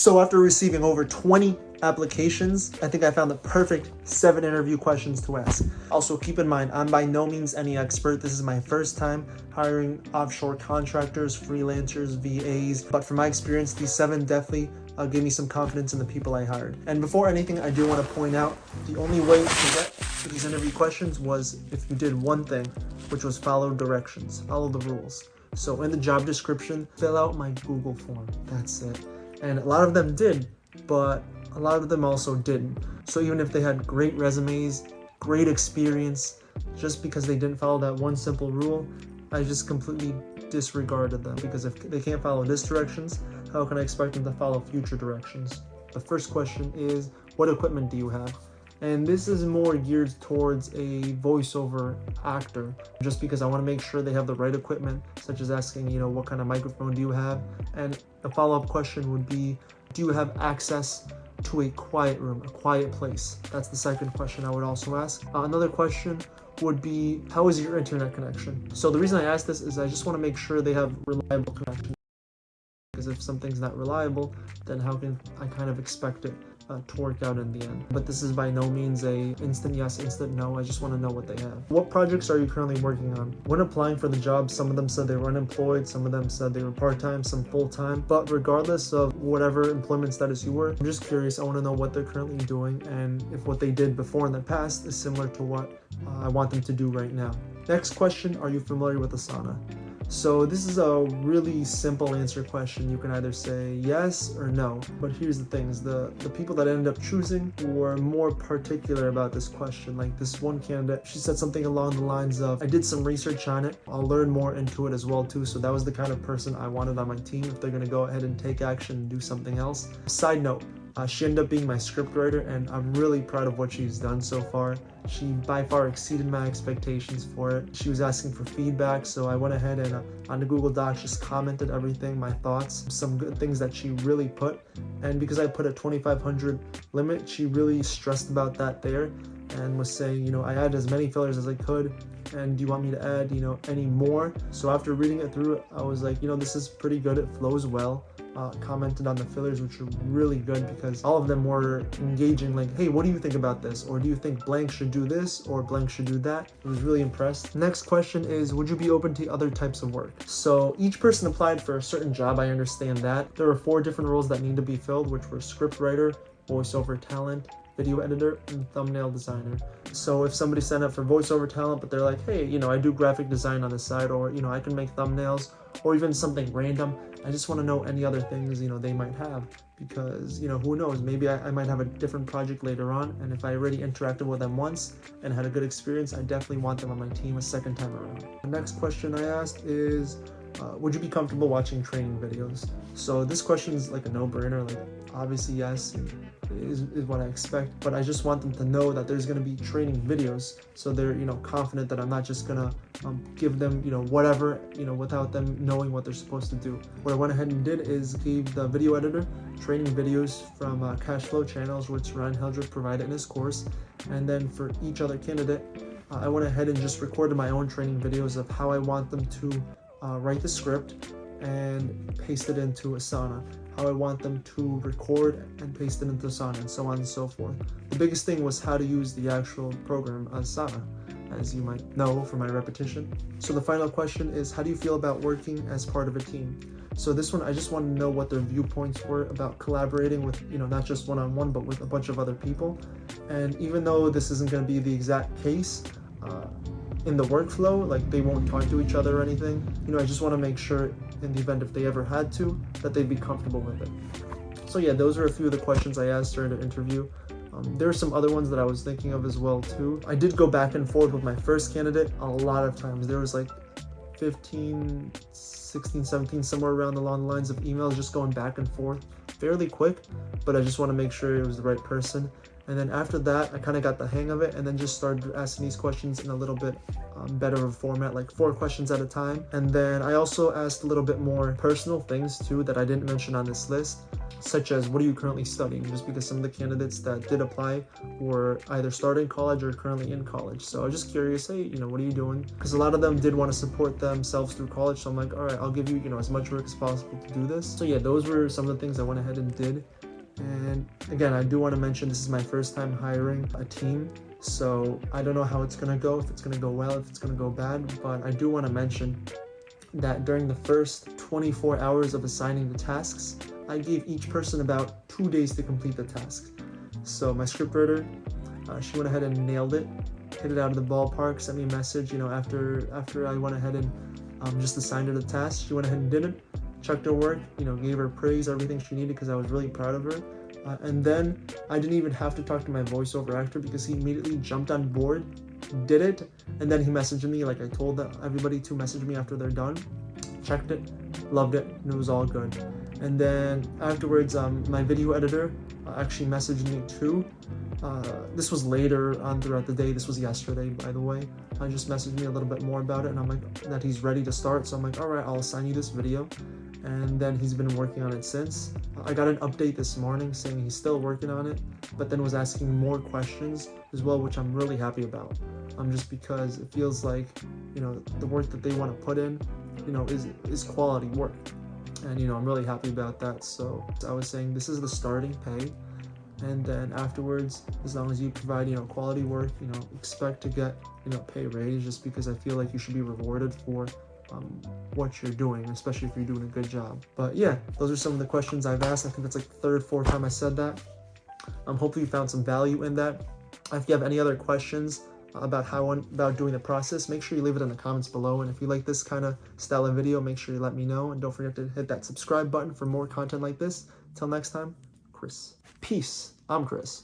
So after receiving over 20 applications, I think I found the perfect 7 interview questions to ask. Also, keep in mind, I'm by no means any expert. This is my first time hiring offshore contractors, freelancers, VAs. But from my experience, these 7 definitely gave me some confidence in the people I hired. And before anything, I do want to point out the only way to get to these interview questions was if you did one thing, which was follow directions, follow the rules. So in the job description, fill out my Google form. That's it. And a lot of them did, but a lot of them also didn't. So even if they had great resumes, great experience, just because they didn't follow that one simple rule, I just completely disregarded them, because if they can't follow this directions, how can I expect them to follow future directions? The first question is, what equipment do you have? And this is more geared towards a voiceover actor, just because I want to make sure they have the right equipment, such as asking, what kind of microphone do you have? And a follow-up question would be, do you have access to a quiet room, a quiet place? That's the second question I would also ask. Another question would be, how is your internet connection? So the reason I ask this is I just want to make sure they have reliable connection. Because if something's not reliable, then how can I kind of expect it to work out in the end? But this is by no means a instant yes, instant no. I just want to know what they have. What projects are you currently working on? When applying for the job, some of them said they were unemployed, some of them said they were part-time, some full-time. But regardless of whatever employment status you were, I'm just curious. I want to know what they're currently doing and if what they did before in the past is similar to what I want them to do right now. Next question, are you familiar with Asana? So this is a really simple answer question. You can either say yes or no. But here's the things, the people that I ended up choosing were more particular about this question. Like this one candidate, she said something along the lines of, I did some research on it. I'll learn more into it as well too. So that was the kind of person I wanted on my team if they're gonna go ahead and take action and do something else. Side note, she ended up being my scriptwriter, and I'm really proud of what she's done so far. She by far exceeded my expectations for it. She was asking for feedback, so I went ahead and on the Google Docs just commented everything, my thoughts, some good things that she really put. And because I put a 2,500 limit, she really stressed about that there and was saying, I added as many fillers as I could, and do you want me to add, any more? So after reading it through, I was like, this is pretty good. It flows well. Commented on the fillers, which are really good because all of them were engaging, like, hey, what do you think about this? Or do you think blank should do this or blank should do that? I was really impressed. Next question is, would you be open to other types of work? So each person applied for a certain job. I understand that. There were 4 different roles that need to be filled, which were scriptwriter, voiceover talent, video editor, and thumbnail designer. So if somebody signed up for voiceover talent, but they're like, hey, I do graphic design on the side, or, I can make thumbnails, or even something random. I just want to know any other things, they might have, because, who knows, maybe I might have a different project later on. And if I already interacted with them once and had a good experience, I definitely want them on my team a second time around. The next question I asked is, would you be comfortable watching training videos? So this question is like a no-brainer, like obviously yes, is what I expect, but I just want them to know that there's going to be training videos, so they're confident that I'm not just gonna give them whatever without them knowing what they're supposed to do. What I went ahead and did is gave the video editor training videos from cash flow channels, which Ryan Heldrick provided in his course, and then for each other candidate, I went ahead and just recorded my own training videos of how I want them to write the script and paste it into Asana, how I want them to record and paste it into Asana, and so on and so forth. The biggest thing was how to use the actual program Asana, as you might know from my repetition. So the final question is, how do you feel about working as part of a team? So this one, I just want to know what their viewpoints were about collaborating with, not just one-on-one, but with a bunch of other people. And even though this isn't going to be the exact case, in the workflow, like they won't talk to each other or anything, I just want to make sure in the event if they ever had to, that they'd be comfortable with it. So yeah, those are a few of the questions I asked during the interview. There are some other ones that I was thinking of as well too. I did go back and forth with my first candidate a lot of times. There was like 15, 16, 17, somewhere around along the lines of emails just going back and forth fairly quick, but I just want to make sure it was the right person. And then after that, I kind of got the hang of it and then just started asking these questions in a little bit better of a format, like 4 questions at a time. And then I also asked a little bit more personal things too that I didn't mention on this list, such as what are you currently studying, just because some of the candidates that did apply were either starting college or currently in college. So I was just curious, hey, what are you doing? Because a lot of them did want to support themselves through college. So I'm like, all right, I'll give you, as much work as possible to do this. So yeah, those were some of the things I went ahead and did. And again, I do want to mention this is my first time hiring a team. So I don't know how it's going to go, if it's going to go well, if it's going to go bad, but I do want to mention that during the first 24 hours of assigning the tasks, I gave each person about 2 days to complete the task. So my scriptwriter, she went ahead and nailed it, hit it out of the ballpark, sent me a message, after I went ahead and just assigned her the task. She went ahead and did it, checked her work, gave her praise, everything she needed, because I was really proud of her. And then I didn't even have to talk to my voiceover actor because he immediately jumped on board, did it, and then he messaged me, like I told everybody to message me after they're done. Checked it, loved it, and it was all good. And then afterwards, my video editor actually messaged me too. This was later on throughout the day. This was yesterday, by the way. Just messaged me a little bit more about it, and I'm like, that he's ready to start. So I'm like, all right, I'll assign you this video. And then he's been working on it since. I got an update this morning saying he's still working on it, but then was asking more questions as well, which I'm really happy about. Just because it feels like, the work that they want to put in, is quality work. And, I'm really happy about that. So I was saying this is the starting pay. And then afterwards, as long as you provide, quality work, expect to get, pay raise, just because I feel like you should be rewarded for what you're doing, especially if you're doing a good job. But yeah, those are some of the questions I've asked. I think that's like the third, fourth time I said that. Hopefully you found some value in that. If you have any other questions about doing the process, make sure you leave it in the comments below. And if you like this kind of style of video, make sure you let me know. And don't forget to hit that subscribe button for more content like this. Till next time, Chris. Peace. I'm Chris.